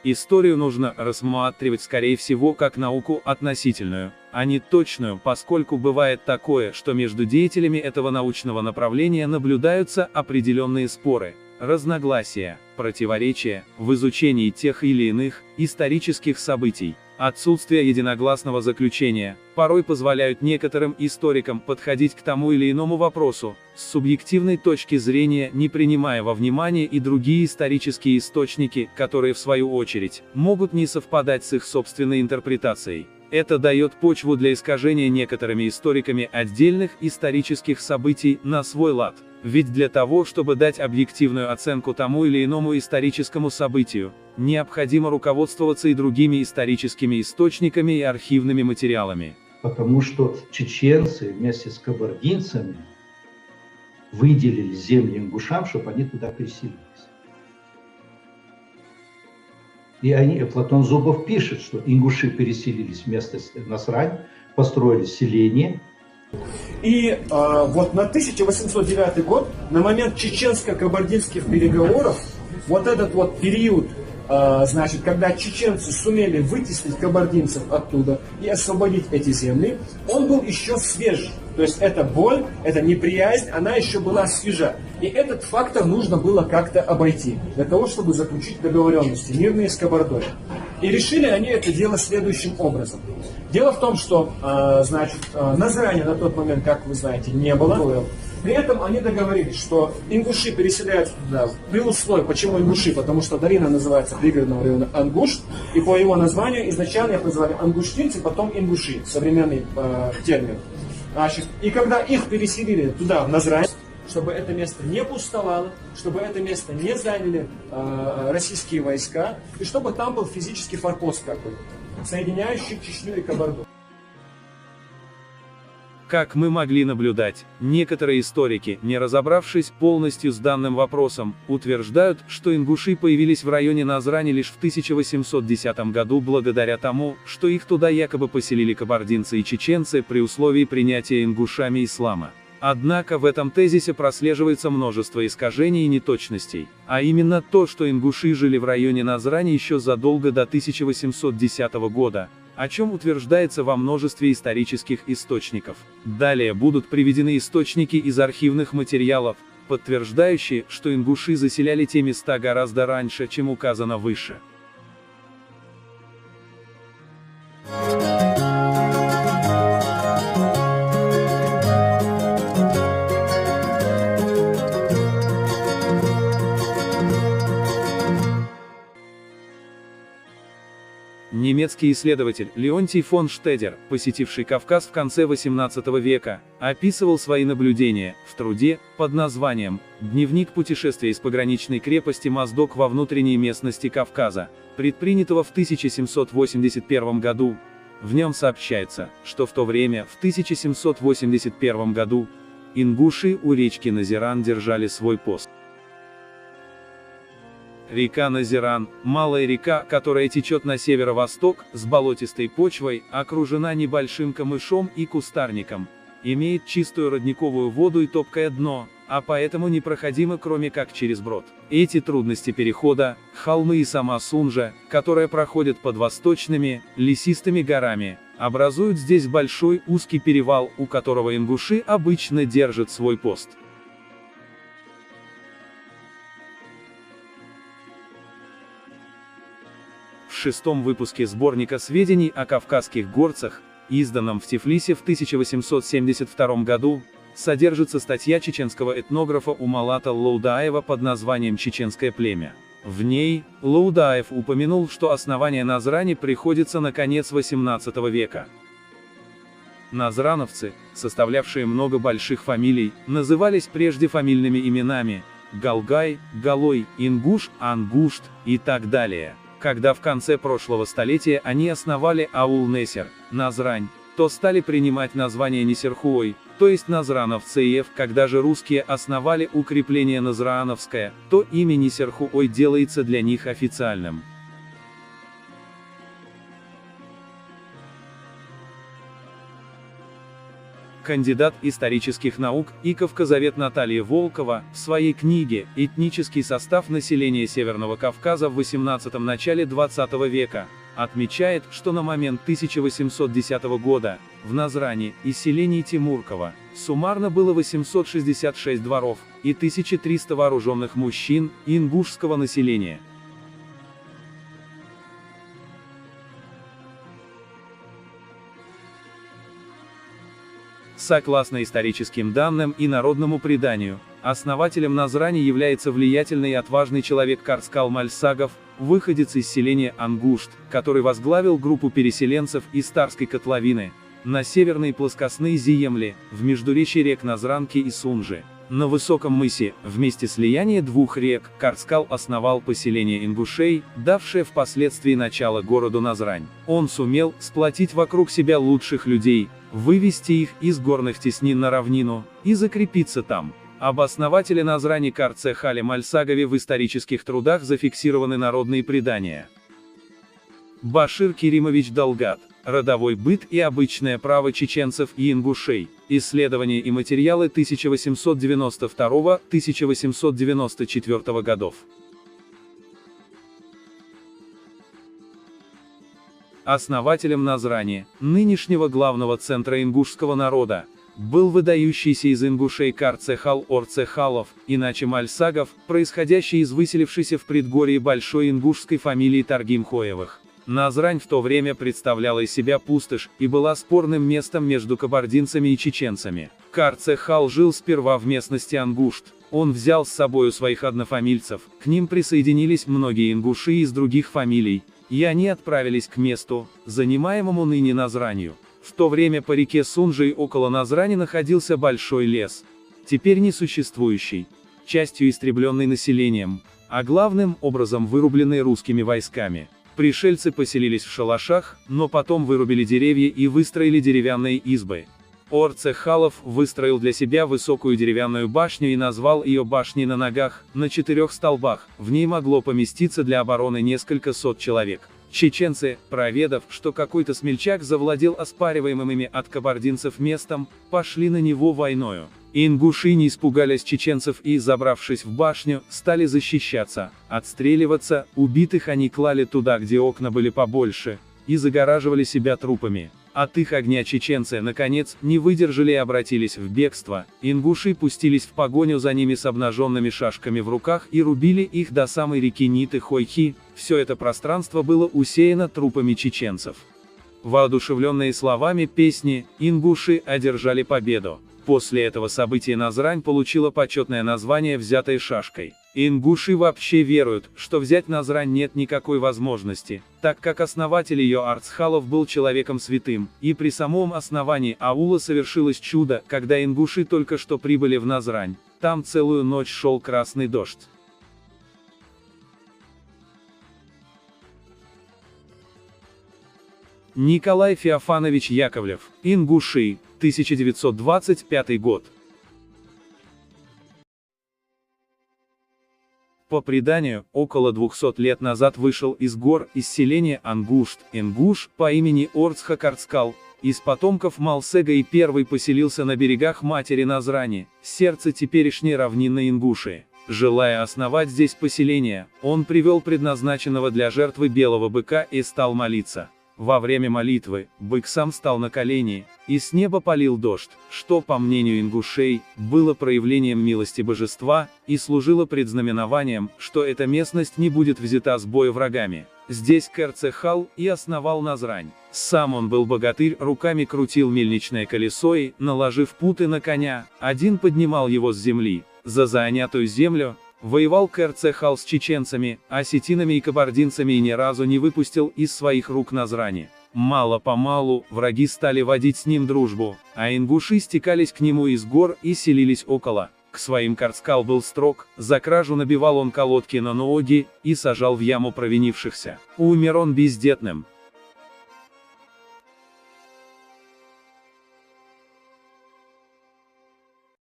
Историю нужно рассматривать скорее всего как науку относительную, а не точную, поскольку бывает такое, что между деятелями этого научного направления наблюдаются определенные споры, разногласия, противоречия в изучении тех или иных исторических событий. Отсутствие единогласного заключения порой позволяют некоторым историкам подходить к тому или иному вопросу с субъективной точки зрения, не принимая во внимание и другие исторические источники, которые в свою очередь могут не совпадать с их собственной интерпретацией. Это дает почву для искажения некоторыми историками отдельных исторических событий на свой лад. Ведь для того, чтобы дать объективную оценку тому или иному историческому событию, необходимо руководствоваться и другими историческими источниками и архивными материалами. Потому что чеченцы вместе с кабардинцами выделили земли ингушам, чтобы они туда переселились. И Платон Зубов пишет, что ингуши переселились вместо Насрань, построили селение. И вот на 1809 год, на момент чеченско-кабардинских переговоров, вот этот вот период, значит, когда чеченцы сумели вытеснить кабардинцев оттуда и освободить эти земли, он был еще свеж. То есть эта боль, эта неприязнь, она еще была свежа. И этот фактор нужно было как-то обойти, для того, чтобы заключить договоренности мирные с Кабардой. И решили они это дело следующим образом. Дело в том, что, значит, Назрани на тот момент, как вы знаете, не было. При этом они договорились, что ингуши переселяются туда при условии. Почему ингуши? Потому что долина называется пригородного района Ангушт, и по его названию изначально их называли ангуштинцы, потом ингуши, современный термин. Значит, и когда их переселили туда, в Назрань, чтобы это место не пустовало, чтобы это место не заняли российские войска, и чтобы там был физический форпост какой-то, соединяющий Чечню и Кабарду. Как мы могли наблюдать, некоторые историки, не разобравшись полностью с данным вопросом, утверждают, что ингуши появились в районе Назрани лишь в 1810 году благодаря тому, что их туда якобы поселили кабардинцы и чеченцы при условии принятия ингушами ислама. Однако в этом тезисе прослеживается множество искажений и неточностей, а именно то, что ингуши жили в районе Назрани еще задолго до 1810 года, о чем утверждается во множестве исторических источников. Далее будут приведены источники из архивных материалов, подтверждающие, что ингуши заселяли те места гораздо раньше, чем указано выше. Немецкий исследователь Леонтий фон Штедер, посетивший Кавказ в конце XVIII века, описывал свои наблюдения в труде под названием «Дневник путешествия из пограничной крепости Моздок во внутренней местности Кавказа», предпринятого в 1781 году. В нем сообщается, что в то время, в 1781 году, ингуши у речки Назиран держали свой пост. Река Назиран, малая река, которая течет на северо-восток, с болотистой почвой, окружена небольшим камышом и кустарником, имеет чистую родниковую воду и топкое дно, а поэтому непроходима кроме как через брод. Эти трудности перехода, холмы и сама Сунжа, которая проходит под восточными, лесистыми горами, образуют здесь большой узкий перевал, у которого ингуши обычно держат свой пост. В шестом выпуске сборника сведений о кавказских горцах, изданном в Тифлисе в 1872 году, содержится статья чеченского этнографа Умалата Лаудаева под названием «Чеченское племя». В ней Лаудаев упомянул, что основание Назрани приходится на конец XVIII века. Назрановцы, составлявшие много больших фамилий, назывались прежде фамильными именами Галгай, Галой, Ингуш, Ангушт и так далее. Когда в конце прошлого столетия они основали аул Несер, Назрань, то стали принимать название Несерхуой, то есть Назрановцев. Когда же русские основали укрепление Назраановское, то имя Несерхуой делается для них официальным. К кандидат исторических наук и кавказовед Наталья Волкова, в своей книге «Этнический состав населения Северного Кавказа в XVIII – начале XX века» отмечает, что на момент 1810 года, в Назрани и селении Тимурково, суммарно было 866 дворов и 1300 вооруженных мужчин и ингушского населения. Согласно историческим данным и народному преданию, основателем Назрани является влиятельный и отважный человек Карцкал Мальсагов, выходец из селения Ангушт, который возглавил группу переселенцев из Тарской котловины на северные плоскостные земли, в междуречье рек Назранки и Сунжи. На высоком мысе, в месте слияния двух рек, Карцкал основал поселение ингушей, давшее впоследствии начало городу Назрань. Он сумел сплотить вокруг себя лучших людей, вывести их из горных теснин на равнину и закрепиться там. Об основателе Назрани Карце Хале Мальсагове в исторических трудах зафиксированы народные предания. Башир Керимович Далгат. Родовой быт и обычное право чеченцев и ингушей. Исследования и материалы 1892-1894 годов. Основателем Назрани, нынешнего главного центра ингушского народа, был выдающийся из ингушей Карцехал Орцехалов, иначе Мальсагов, происходящий из выселившейся в предгорье большой ингушской фамилии Таргимхоевых. Назрань в то время представляла из себя пустошь и была спорным местом между кабардинцами и чеченцами. Карцехал жил сперва в местности Ангушт. Он взял с собою своих однофамильцев, к ним присоединились многие ингуши из других фамилий, и они отправились к месту, занимаемому ныне Назранью. В то время по реке Сунжи около Назрани находился большой лес, теперь несуществующий, частью истребленный населением, а главным образом вырубленный русскими войсками. Пришельцы поселились в шалашах, но потом вырубили деревья и выстроили деревянные избы. Орцехалов выстроил для себя высокую деревянную башню и назвал ее башней на ногах, на 4 столбах, в ней могло поместиться для обороны несколько сот человек. Чеченцы, проведав, что какой-то смельчак завладел оспариваемым ими от кабардинцев местом, пошли на него войною. Ингуши не испугались чеченцев и, забравшись в башню, стали защищаться, отстреливаться, убитых они клали туда, где окна были побольше, и загораживали себя трупами. От их огня чеченцы, наконец, не выдержали и обратились в бегство. Ингуши пустились в погоню за ними с обнаженными шашками в руках и рубили их до самой реки Ниты-Хойхи. Все это пространство было усеяно трупами чеченцев. Воодушевленные словами песни, ингуши одержали победу. После этого события Назрань получила почетное название «взятой шашкой». Ингуши вообще веруют, что взять Назрань нет никакой возможности, так как основатель ее Арцхалов был человеком святым, и при самом основании аула совершилось чудо, когда ингуши только что прибыли в Назрань. Там целую ночь шел красный дождь. Николай Феофанович Яковлев, ингуши, 1925 год. По преданию, около 200 лет назад вышел из гор из селения Ангушт, ингуш, по имени Орцха Карцкал, из потомков Малсега и первый поселился на берегах матери Назрани, сердце теперешней равнинной Ингушии. Желая основать здесь поселение, он привел предназначенного для жертвы белого быка и стал молиться. Во время молитвы, бык сам стал на колени, и с неба полил дождь, что, по мнению ингушей, было проявлением милости божества, и служило предзнаменованием, что эта местность не будет взята с боя врагами. Здесь Карцехал и основал Назрань. Сам он был богатырь, руками крутил мельничное колесо и, наложив путы на коня, один поднимал его с земли. За занятую землю воевал Карцехал с чеченцами, осетинами и кабардинцами и ни разу не выпустил из своих рук Назрани. Мало-помалу, враги стали водить с ним дружбу, а ингуши стекались к нему из гор и селились около. К своим Карцкал был строг, за кражу набивал он колодки на ноги и сажал в яму провинившихся. Умер он бездетным.